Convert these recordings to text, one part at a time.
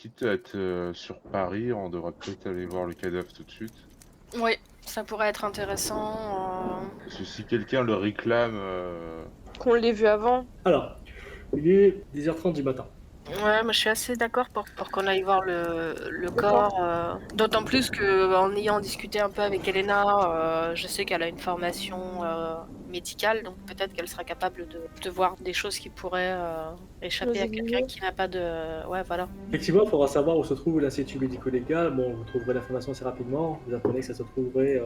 quitte à être sur Paris, on devrait peut-être aller voir le cadavre tout de suite. Oui, ça pourrait être intéressant. Parce que si quelqu'un le réclame, Qu'on l'ait vu avant. Alors, il est 10h30 du matin. Ouais, moi je suis assez d'accord pour qu'on aille voir le corps. corps. D'autant plus qu'en ayant discuté un peu avec Elena, je sais qu'elle a une formation médicale, donc peut-être qu'elle sera capable de voir des choses qui pourraient échapper Nous à quelqu'un aiguiller. qui n'a pas de... Ouais, voilà. Effectivement, il faudra savoir où se trouve l'Institut médico-légal. Bon, vous trouverez l'information assez rapidement. Vous apprenez que ça se trouverait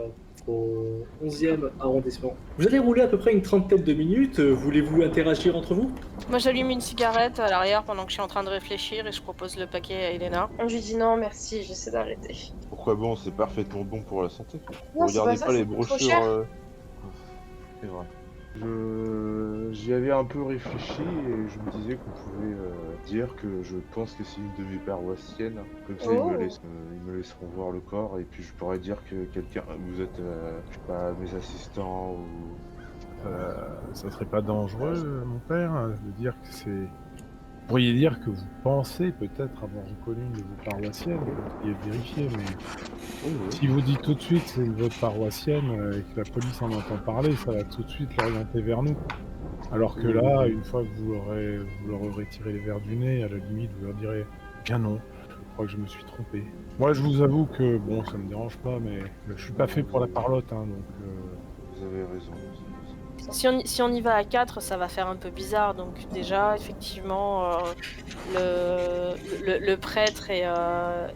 au 11e arrondissement. Vous allez rouler à peu près une trentaine de minutes. Voulez-vous interagir entre vous? Moi j'allume une cigarette à l'arrière pendant que je suis en train de réfléchir et je propose le paquet à Elena. On lui dit non, merci, j'essaie d'arrêter. pourquoi bon, c'est parfaitement bon pour la santé. Vous Non, c'est regardez pas ça, pas les c'est trop brochures. cher. C'est vrai. J'y avais un peu réfléchi et je me disais qu'on pouvait dire que je pense que c'est une de mes paroissiennes. Comme ça, Oh. ils me laisseront voir le corps et puis je pourrais dire que quelqu'un, vous êtes, je sais pas, mes assistants ou. Ça serait pas dangereux, mon père, de dire que c'est... Vous pourriez dire que vous pensez peut-être avoir reconnu une de vos paroissiennes, vous pourriez vérifier, mais Oui, oui. si vous dites tout de suite que c'est votre paroissienne et que la police en entend parler, ça va tout de suite l'orienter vers nous. Alors que là, une fois que vous leur aurez tiré les verres du nez, à la limite, vous leur direz « Bien non, je crois que je me suis trompé ». Moi, je vous avoue que, bon, ça me dérange pas, mais je suis pas fait pour la parlotte, hein, donc... Vous avez raison. Si on y va à 4, ça va faire un peu bizarre. Donc déjà, effectivement, le prêtre et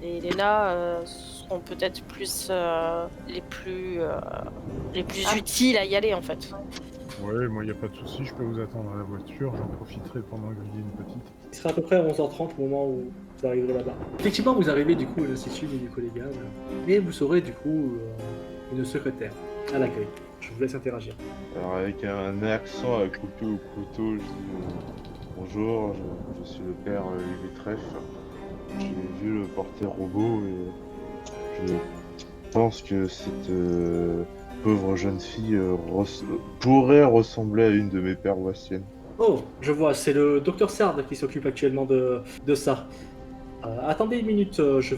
Elena seront peut-être plus les plus utiles à y aller en fait. Ouais, moi, y a pas de souci, je peux vous attendre à la voiture, j'en profiterai pendant que je lis une petite. Il sera à peu près à 11h30 au moment où vous arriverez là-bas. Effectivement, vous arrivez du coup à l'Institut médico-légal et vous aurez du coup une secrétaire à l'accueil. Je vous laisse interagir. Alors avec un accent à couper au couteau, je dis bonjour, je suis le père Louis Trèfle. J'ai vu le porter robot et je pense que cette pauvre jeune fille pourrait ressembler à une de mes paroissiennes. Oh, je vois, c'est le docteur Sard qui s'occupe actuellement de ça. Attendez une minute, je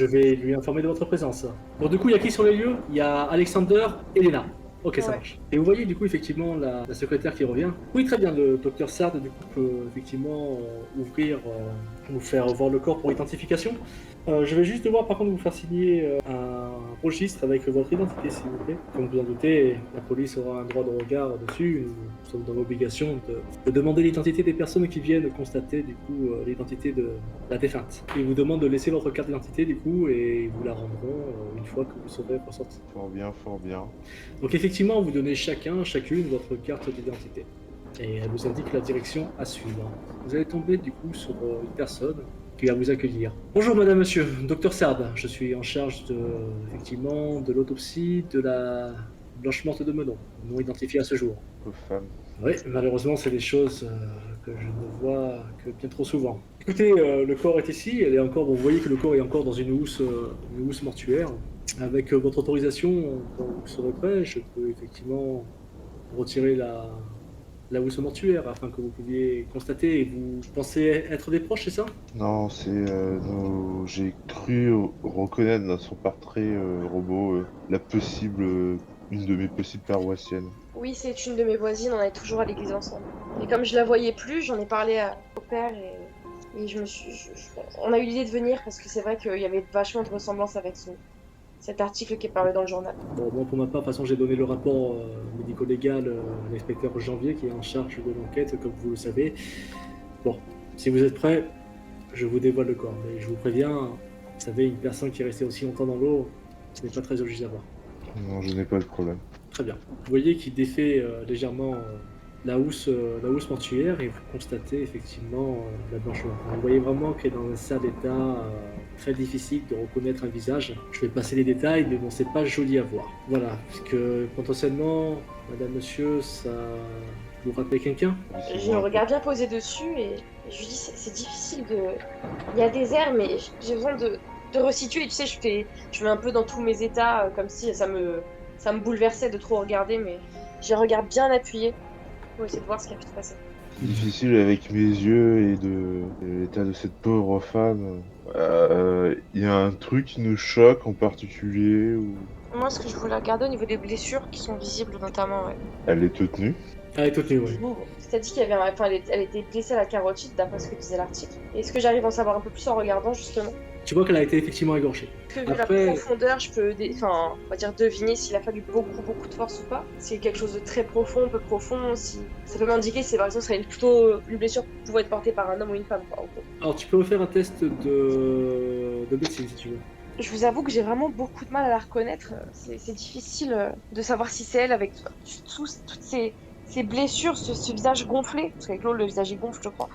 vais lui informer de votre présence. Bon, du coup, il y a qui sur les lieux? Il y a Alexander et Lena. Ok, ça Ouais. marche. Et vous voyez du coup effectivement la secrétaire qui revient. Oui, très bien, le docteur Sard du coup peut effectivement vous faire voir le corps pour identification. Je vais juste devoir par contre vous faire signer un registre avec votre identité s'il vous plaît. Comme vous en doutez, la police aura un droit de regard dessus. Nous sommes dans l'obligation de demander l'identité des personnes qui viennent constater du coup l'identité de la défunte. Ils vous demandent de laisser votre carte d'identité du coup et ils vous la rendront une fois que vous serez ressorti. Fort bien, fort bien. Donc effectivement, vous donnez chacune votre carte d'identité. Et elle vous indique la direction à suivre. Vous allez tomber du coup sur une personne qui va vous accueillir. Bonjour madame, monsieur, docteur Sard. Je suis en charge effectivement de l'autopsie de la blanche morte de Menon, non identifiée à ce jour. Pauvre femme. Oui, malheureusement, c'est des choses que je ne vois que bien trop souvent. Écoutez, le corps est ici. Elle est encore. Vous voyez que le corps est encore dans une housse mortuaire. Avec votre autorisation, quand vous serez prêt, je peux effectivement retirer la housse mortuaire afin que vous pouviez constater. Et vous pensez être des proches, c'est ça? Non, j'ai cru reconnaître dans son portrait robot une de mes possibles paroissiennes. Oui, c'est une de mes voisines, on est toujours à l'église ensemble. Et comme je la voyais plus, j'en ai parlé au père et on a eu l'idée de venir parce que c'est vrai qu'il y avait vachement de ressemblance avec cet article qui est paru dans le journal. Bon, moi pour ma part, de toute façon, j'ai donné le rapport médico-légal à l'inspecteur Janvier qui est en charge de l'enquête, comme vous le savez. Bon, si vous êtes prêts, je vous dévoile le corps. Mais je vous préviens, vous savez, une personne qui est restée aussi longtemps dans l'eau, ce n'est pas très joli à voir. Non, je n'ai pas de problème. Très bien. Vous voyez qu'il défait légèrement la housse mortuaire et vous constatez effectivement la blancheur. Vous voyez vraiment qu'elle est dans un sale état très difficile de reconnaître un visage. Je vais passer les détails, mais bon, c'est pas joli à voir. Voilà, puisque potentiellement, madame, monsieur, ça vous rappelle quelqu'un? Je me regarde bien posé dessus et je lui dis c'est difficile de... Il y a des airs, mais j'ai besoin de resituer. Tu sais, je mets un peu dans tous mes états, comme si ça me bouleversait de trop regarder, mais j'ai un regard bien appuyé. pour essayer de voir ce qui a pu se passer. Difficile avec mes yeux et de l'état de cette pauvre femme. Il y a un truc qui nous choque en particulier ou Moi, ce que je voulais regarder au niveau des blessures qui sont visibles, notamment, ouais. elle est toute nue. Elle est toute nue, ouais. C'est-à-dire qu'il y avait enfin, elle était blessée à la carotide, d'après ce que disait l'article. Est-ce que j'arrive à en savoir un peu plus en regardant, justement? Tu vois qu'elle a été effectivement égorgée. Que vu Après- la profondeur, je peux enfin, on va dire deviner s'il a fallu beaucoup de force ou pas. Si c'est quelque chose de très profond, peu profond, si ça peut m'indiquer si par exemple ce serait plutôt une blessure pouvant être portée par un homme ou une femme, quoi, en gros. Alors tu peux me faire un test de médecine si tu veux. Je vous avoue que j'ai vraiment beaucoup de mal à la reconnaître. C'est difficile de savoir si c'est elle avec toutes ces blessures, ce visage gonflé. Parce qu'avec l'eau, le visage est gonfle, je crois.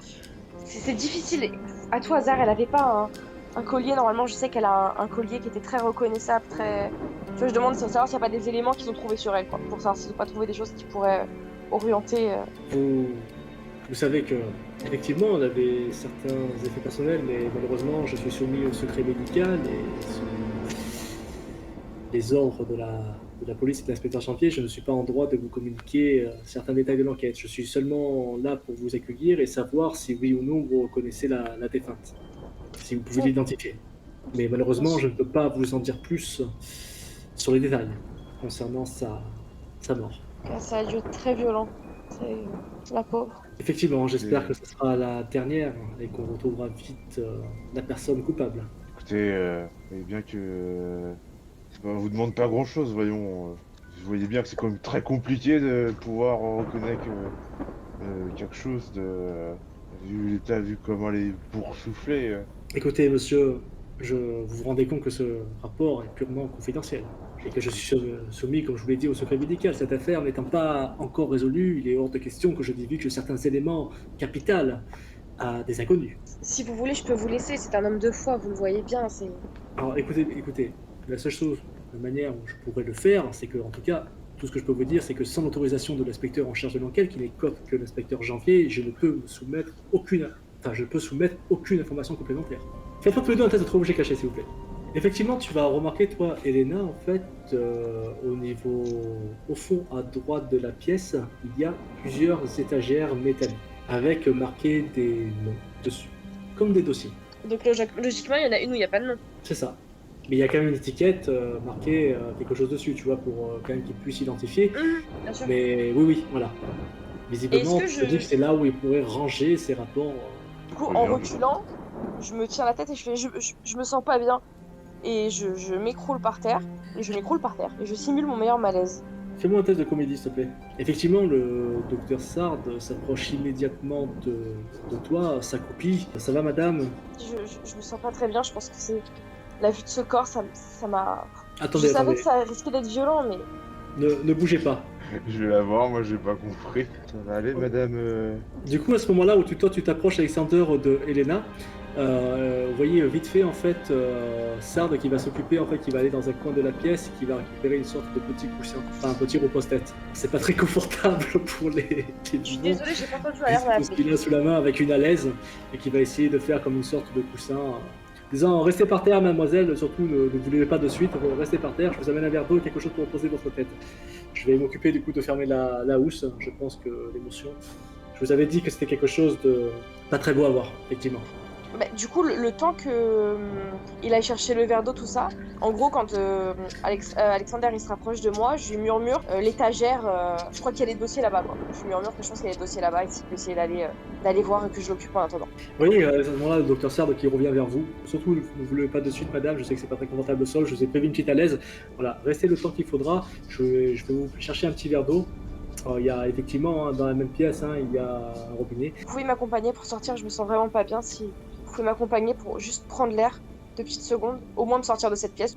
C'est difficile. Et à tout hasard, elle avait pas un collier. Normalement, je sais qu'elle a un collier qui était très reconnaissable, très... Tu vois, je demande de savoir s'il n'y a pas des éléments qu'ils ont trouvés sur elle, quoi. Pour savoir s'ils n'ont pas trouvé des choses qui pourraient orienter... Vous savez que effectivement on avait certains effets personnels, mais malheureusement je suis soumis au secret médical et sous les ordres de la police et de l'inspecteur Champier, je ne suis pas en droit de vous communiquer certains détails de l'enquête. Je suis seulement là pour vous accueillir et savoir si oui ou non vous reconnaissez la défunte, si vous pouvez l'identifier. Mais malheureusement je ne peux pas vous en dire plus sur les détails concernant sa mort. Ça a dû être très violent. C'est la pauvre. Effectivement, j'espère que ce sera la dernière et qu'on retrouvera vite la personne coupable. Écoutez, vous voyez bien que ça vous demande pas grand-chose, voyons. Vous voyez bien que c'est quand même très compliqué de pouvoir reconnaître quelque chose de... Vu l'état, vu comment elle est boursouflée. Écoutez, monsieur, vous vous rendez compte que ce rapport est purement confidentiel et que je suis soumis, comme je vous l'ai dit, au secret médical. Cette affaire n'étant pas encore résolue, il est hors de question que je divulgue certains éléments capitaux à des inconnus. Si vous voulez, je peux vous laisser. C'est un homme de foi, vous le voyez bien. C'est... Alors écoutez, la seule chose, la manière où je pourrais le faire, c'est que, en tout cas, tout ce que je peux vous dire, c'est que sans l'autorisation de l'inspecteur en charge de l'enquête, qui n'est qu'autre que l'inspecteur Janvier, je ne peux soumettre aucune information complémentaire. Faites-moi tous les deux un test de trois objets cachés, s'il vous plaît. Effectivement, tu vas remarquer, toi, Elena, en fait, au fond à droite de la pièce, il y a plusieurs étagères métalliques, avec marqué des noms dessus, comme des dossiers. Donc logiquement, il y en a une où il n'y a pas de nom. C'est ça. Mais il y a quand même une étiquette marquée quelque chose dessus, tu vois, pour quand même qu'ils puissent identifier. Bien sûr. Mais oui, voilà. Visiblement, Est-ce que je dis que c'est là où ils pourraient ranger ces rapports. Du coup, en reculant, je me tiens la tête et je fais je me sens pas bien. Et je m'écroule par terre. Et je simule mon meilleur malaise. Fais-moi un test de comédie, s'il te plaît. Effectivement, le docteur Sard s'approche immédiatement de toi, s'accroupit. Ça va, madame? Je me sens pas très bien, je pense que c'est... La vue de ce corps, ça m'a... Attendez, Je savais que ça risquait d'être violent, mais... Ne bougez pas. Je vais la voir, moi j'ai pas compris. Ça va aller, madame Du coup, à ce moment-là où toi tu t'approches, Alexander, de Elena, vous voyez vite fait en fait Sard qui va s'occuper, en fait, qui va aller dans un coin de la pièce, qui va récupérer une sorte de petit coussin, enfin un petit repose-tête. C'est pas très confortable pour les Je suis désolée, j'ai pas entendu à l'air de parce qu'il a sous la main avec une alaise et qui va essayer de faire comme une sorte de coussin. Disant, restez par terre, mademoiselle, surtout ne vous levez pas de suite, restez par terre, je vous amène un verre d'eau et quelque chose pour reposer votre tête. Je vais m'occuper du coup de fermer la housse, je pense que l'émotion... Je vous avais dit que c'était quelque chose de pas très beau à voir, effectivement. Bah, du coup, le temps que il aille chercher le verre d'eau, tout ça, en gros, quand Alexander il se rapproche de moi, je lui murmure l'étagère, je crois qu'il y a des dossiers là-bas, quoi. Je lui murmure que je pense qu'il y a des dossiers là-bas et qu'il peut essayer d'aller voir et que je l'occupe en attendant. Oui, à ce moment-là, le docteur Sard qui revient vers vous. Surtout, ne vous levez pas de suite, madame, je sais que c'est pas très confortable au sol, je vous ai prévu une petite alaise. Voilà, restez le temps qu'il faudra, je vais vous chercher un petit verre d'eau. Il y a effectivement, dans la même pièce, il y a un robinet. Vous pouvez m'accompagner pour sortir, je me sens vraiment pas bien. Si vous pouvez m'accompagner pour juste prendre l'air 2 petites secondes, au moins me sortir de cette pièce.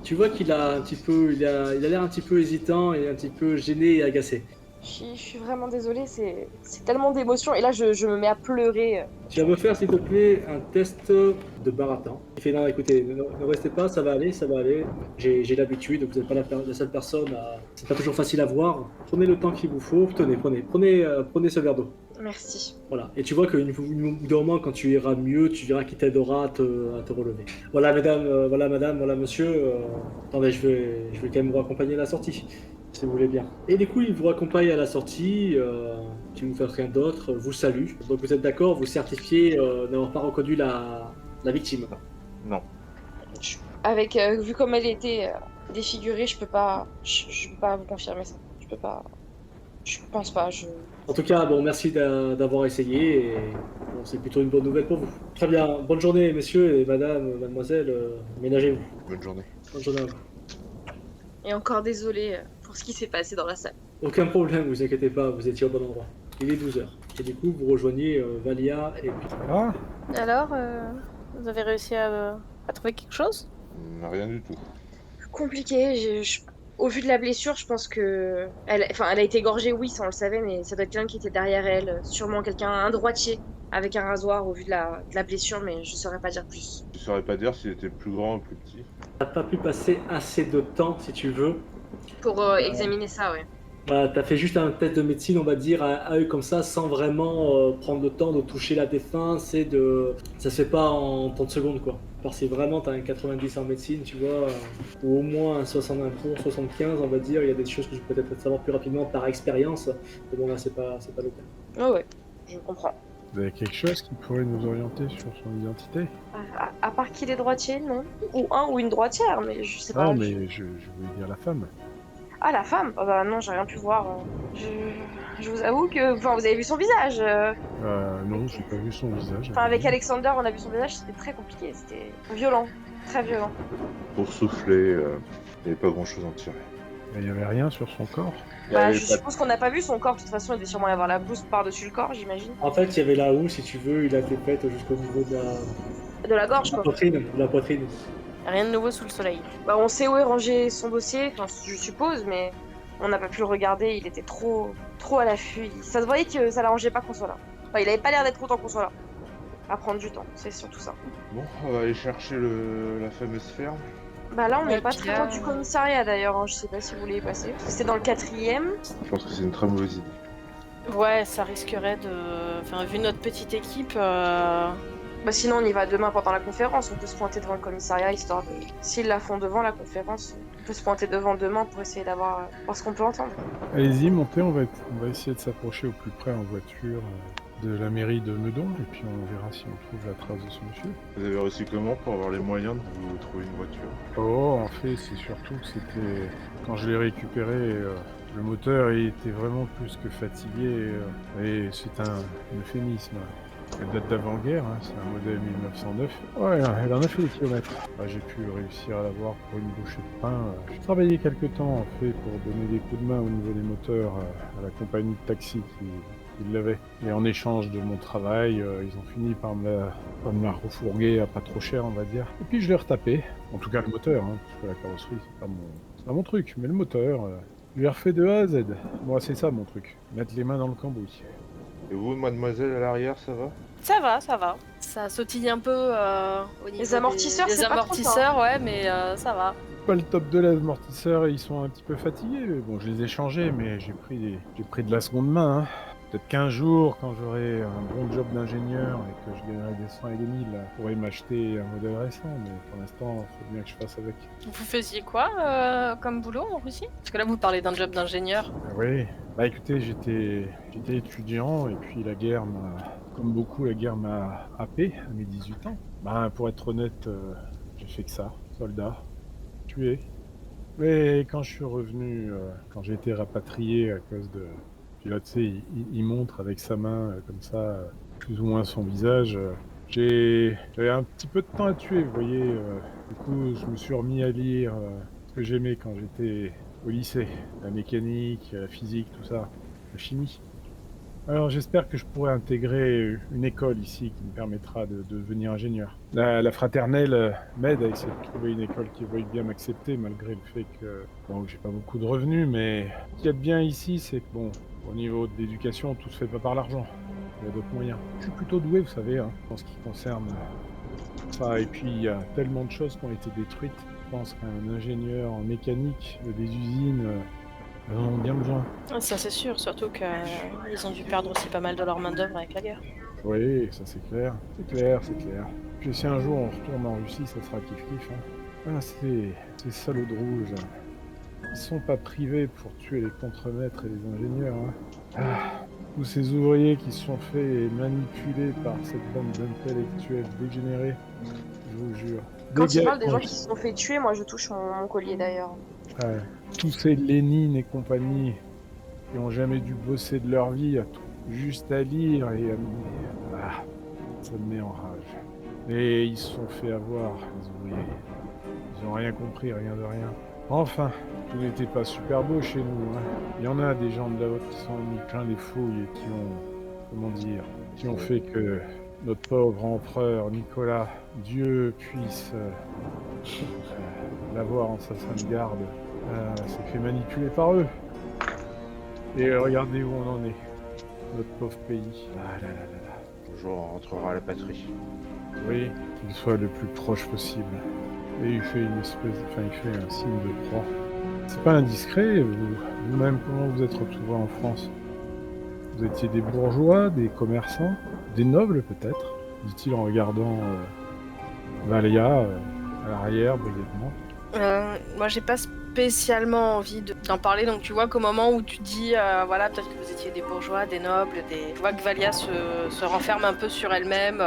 Tu vois qu'il a un petit peu, il a l'air un petit peu hésitant et un petit peu gêné et agacé. Je suis vraiment désolée, c'est tellement d'émotions. Et là, je me mets à pleurer. Tu vas me faire, s'il te plaît, un test de baratin. Il fait, non, écoutez, ne restez pas, ça va aller. J'ai l'habitude, vous n'êtes pas la seule personne à... C'est pas toujours facile à voir. Prenez le temps qu'il vous faut. Prenez ce verre d'eau. Merci. Voilà. Et tu vois qu'au bout d'un moment, quand tu iras mieux, tu verras qu'il t'aidera à te relever. Voilà, mesdames, voilà, madame, voilà, monsieur. Attendez, je vais quand même vous accompagner à la sortie. si vous voulez bien. Et du coup, il vous accompagne à la sortie, si vous ne faites rien d'autre, vous salue. Donc vous êtes d'accord, vous certifiez n'avoir pas reconnu la victime. Non. Avec, vu comme elle était défigurée, je peux pas vous confirmer ça. Je peux pas. Je pense pas. En tout cas, bon, merci d'avoir essayé, et bon, c'est plutôt une bonne nouvelle pour vous. Très bien, bonne journée, messieurs et madame, mademoiselle, ménagez-vous. Bonne journée. Bonne journée à vous. Et encore désolée pour ce qui s'est passé dans la salle. Aucun problème, vous inquiétez pas, vous étiez au bon endroit. Il est 12h. Et du coup, vous rejoignez Valia et puis... Ah, Alors, vous avez réussi à trouver quelque chose? Rien du tout. Compliqué. Au vu de la blessure, je pense que elle a été égorgée, oui, ça on le savait, mais ça doit être quelqu'un qui était derrière elle, sûrement un droitier avec un rasoir au vu de la blessure, mais je saurais pas dire plus. Je saurais pas dire s'il était plus grand ou plus petit. T'as pas pu passer assez de temps, si tu veux. Pour examiner ça, ouais. Bah, t'as fait juste un test de médecine, on va dire, à eux comme ça, sans vraiment prendre le temps de toucher la défense et de... Ça se fait pas en 30 secondes, quoi. Parce que si vraiment t'as un 90 en médecine, tu vois, ou au moins un 61 pour 75, on va dire, il y a des choses que je peux peut-être savoir plus rapidement par expérience. Mais bon, là, c'est pas le cas. Ouais, je comprends. vous avez quelque chose qui pourrait nous orienter sur son identité? À part qu'il est droitier, non? Ou un ou une droitière, mais je sais pas. Non, mais je voulais dire la femme. Ah, la femme? Oh, bah non, j'ai rien pu voir. Je vous avoue que... Enfin, vous avez vu son visage. Non, j'ai pas vu son visage. Enfin, avec Alexander, on a vu son visage, c'était très compliqué. C'était violent. Très violent. Pour souffler, il n'y avait pas grand chose à en tirer. Il n'y avait rien sur son corps. Il y Bah, avait je pas- suppose qu'on n'a pas vu son corps. De toute façon, il devait sûrement y avoir la blouse par-dessus le corps, j'imagine. En fait, il y avait la houe, si tu veux, il a été faite jusqu'au niveau de De la gorge, la quoi. poitrine. De la poitrine. Rien de nouveau sous le soleil. Bah, on sait où est rangé son dossier, enfin, je suppose, mais on n'a pas pu le regarder. Il était trop à l'affût. Ça se voyait que ça l'arrangeait pas qu'on soit là. Enfin, il avait pas l'air d'être content qu'on soit là. À prendre du temps, c'est surtout ça. Bon, on va aller chercher la fameuse ferme. Bah là, on n'est Et pas puis très là, loin du commissariat d'ailleurs. Hein. Je sais pas si vous voulez y passer. C'est dans le 4e. Je pense que c'est une très mauvaise idée. Ouais, ça risquerait de... Enfin, vu notre petite équipe... Bah sinon, on y va demain pendant la conférence. On peut se pointer devant le commissariat histoire de. S'ils la font devant la conférence, on peut se pointer devant demain pour essayer voir ce qu'on peut entendre. Allez-y, montez, on va essayer de s'approcher au plus près en voiture de la mairie de Meudon, et puis on verra si on trouve la trace de ce monsieur. Vous avez réussi comment pour avoir les moyens de vous trouver une voiture? Oh, en fait, c'est surtout que c'était... Quand je l'ai récupéré, le moteur il était vraiment plus que fatigué, et c'est un euphémisme. Elle date d'avant-guerre, hein, c'est un modèle 1909. Ouais, elle en a fait des kilomètres. J'ai pu réussir à l'avoir pour une bouchée de pain. J'ai travaillé quelques temps, en fait, pour donner des coups de main au niveau des moteurs à la compagnie de taxi qui l'avait. Et en échange de mon travail, ils ont fini par me la refourguer à pas trop cher, on va dire. Et puis je l'ai retapé. En tout cas, le moteur, hein, parce que la carrosserie, c'est pas mon truc. Mais le moteur, je l'ai refait de A à Z. Moi, c'est ça mon truc. Mettre les mains dans le cambouis. Et vous, mademoiselle, à l'arrière, ça va? Ça va, ça va. Ça sautille un peu au niveau Les amortisseurs, des c'est pas trop amortisseurs, ouais, mais ça va. Pas le top de l'amortisseur, ils sont un petit peu fatigués. Bon, je les ai changés, mais j'ai pris de la seconde main. Hein. Peut-être qu'un jour, quand j'aurai un bon job d'ingénieur et que je gagnerai des 100 et des 1000, je pourrai m'acheter un modèle récent. Mais pour l'instant, il faut bien que je fasse avec. Vous faisiez quoi comme boulot en Russie? Parce que là, vous parlez d'un job d'ingénieur. Oui, bah écoutez, j'étais étudiant et puis la guerre comme beaucoup, la guerre m'a happé à mes 18 ans. Bah pour être honnête, j'ai fait que ça, soldat, tué. Mais quand je suis revenu, quand j'ai été rapatrié à cause de... Puis là, tu sais, il montre avec sa main, comme ça, plus ou moins son visage. J'avais un petit peu de temps à tuer, vous voyez. Du coup, je me suis remis à lire ce que j'aimais quand j'étais au lycée. La mécanique, la physique, tout ça. La chimie. Alors j'espère que je pourrai intégrer une école ici qui me permettra de devenir ingénieur. La fraternelle m'aide à essayer de trouver une école qui veuille bien m'accepter malgré le fait que bon, j'ai pas beaucoup de revenus, mais ce qu'il y a de bien ici, c'est que bon, au niveau de l'éducation, tout se fait pas par l'argent. Il y a d'autres moyens. Je suis plutôt doué, vous savez, hein, en ce qui concerne ça. Et puis il y a tellement de choses qui ont été détruites. Je pense qu'un ingénieur en mécanique des usines en ont bien besoin. Ça, c'est sûr, surtout qu'ils ont dû perdre aussi pas mal de leur main-d'œuvre avec la guerre. Oui, ça c'est clair. C'est clair, c'est clair. Puis si un jour on retourne en Russie, ça sera kiff-kiff. Hein. Ah, ces salauds de rouge. Ils sont pas privés pour tuer les contremaîtres et les ingénieurs. Hein. Tous ces ouvriers qui se sont faits manipuler par cette bande d'intellectuels dégénérés, je vous jure. Quand il parle des Dégage- gens qui se sont fait tuer, moi je touche mon collier d'ailleurs. Ouais. Tous ces Lénine et compagnie qui ont jamais dû bosser de leur vie, juste à lire et ça me met en rage. Et ils se sont fait avoir, les ouvriers. Ils ont rien compris, rien de rien. Enfin, tout n'était pas super beau chez nous. Hein. Il y en a des gens de là-haut qui sont mis plein les fouilles et qui ont fait que notre pauvre empereur Nicolas, Dieu puisse l'avoir en sa sainte garde, s'est fait manipuler par eux. Et regardez où on en est, notre pauvre pays. Ah là là là là. Un jour, on rentrera à la patrie. Oui, qu'il soit le plus proche possible. Et il fait un signe de croix. C'est pas indiscret, vous-même, comment vous êtes retrouvé en France? Vous étiez des bourgeois, des commerçants, des nobles peut-être, dit-il en regardant Valia à l'arrière brièvement. Moi, j'ai pas spécialement envie d'en parler, donc tu vois qu'au moment où tu dis, voilà, peut-être que vous étiez des bourgeois, des nobles, tu vois que Valia se renferme un peu sur elle-même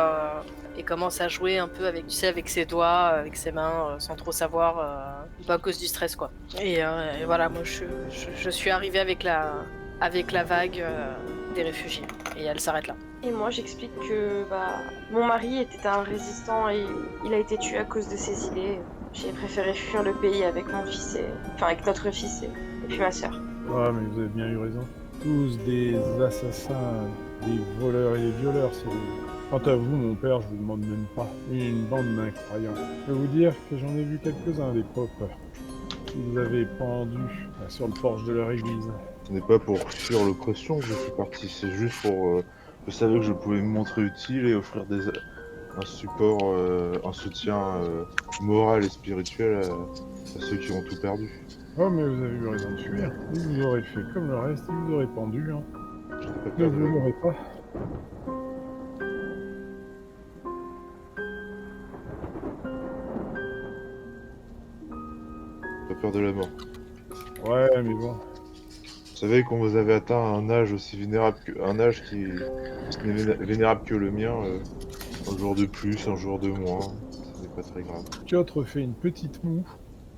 et commence à jouer un peu avec, tu sais, avec ses doigts, avec ses mains, sans trop savoir, pas à cause du stress, quoi. Et voilà, moi, je suis arrivée avec la vague des réfugiés, et elle s'arrête là. Et moi j'explique que mon mari était un résistant et il a été tué à cause de ses idées. J'ai préféré fuir le pays avec mon fils avec notre fils et puis ma sœur. Ah, mais vous avez bien eu raison. Tous des assassins, des voleurs et des violeurs, c'est vous. Quant à vous, mon père, je vous demande même pas. Une bande d'incroyants. Je peux vous dire que j'en ai vu quelques-uns des popes qui vous avez pendus sur le porche de leur église. Ce n'est pas pour fuir l'oppression que je suis parti, c'est juste pour... je savais que je pouvais me montrer utile et offrir un support, un soutien moral et spirituel à ceux qui ont tout perdu. Oh, mais vous avez eu raison de fuir. Il vous aurait fait comme le reste, il vous aurait pendu. Hein. Je n'ai pas Ne peur vous de... l'aurez pas. pas peur de la mort. Ouais, mais bon. Vous savez, quand vous avez atteint un âge aussi vénérable un âge qui n'est vénérable que le mien, un jour de plus, un jour de moins, ce n'est pas très grave. Piotr fait une petite moue,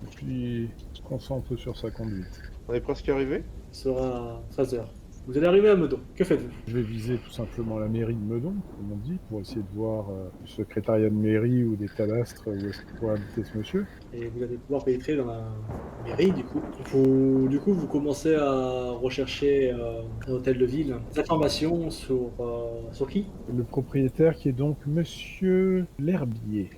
et puis se concentre sur sa conduite. On est presque arrivé? Ce sera 13h. Vous allez arriver à Meudon. Que faites-vous? Je vais viser tout simplement la mairie de Meudon, comme on dit, pour essayer de voir le secrétariat de mairie ou des cadastres où est-ce qu'il pourrait habiter ce monsieur. Et vous allez pouvoir pénétrer dans la mairie, du coup. Vous commencez à rechercher un hôtel de ville. Des informations sur qui? Le propriétaire qui est donc monsieur L'Herbier.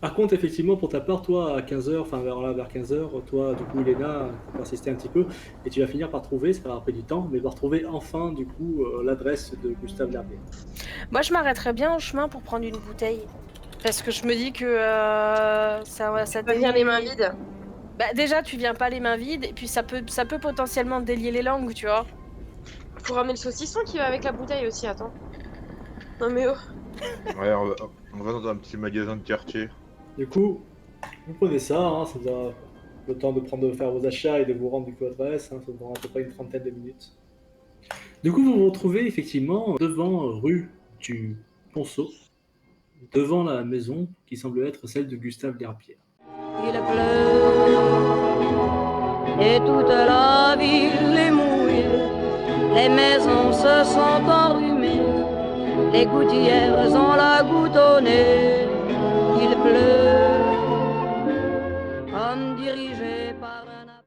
Par contre, effectivement, pour ta part, toi, à 15h, enfin vers 15h, toi, du coup, Elena, tu vas persister un petit peu, et tu vas finir par trouver, ça va après du temps, mais par trouver enfin, du coup, l'adresse de Gustave L'Herbier. Moi, je m'arrêterais bien au chemin pour prendre une bouteille. Parce que je me dis que ça Pas bien les mains vides. Bah, déjà, tu viens pas les mains vides, et puis ça peut potentiellement délier les langues, tu vois. Faut ramener le saucisson qui va avec la bouteille aussi, attends. Non mais oh. Ouais, on va dans un petit magasin de quartier. Du coup, vous prenez ça, hein, ça vous a le temps de faire vos achats et de vous rendre du coup adresse, hein, ça vous prend à peu près une trentaine de minutes. Du coup, vous vous retrouvez effectivement devant rue du Ponceau, devant la maison qui semble être celle de Gustave L'Herbier. Il pleut et toute la ville est mouillée, les maisons se sont enrhumées, les gouttières ont la goutte au nez. Il pleut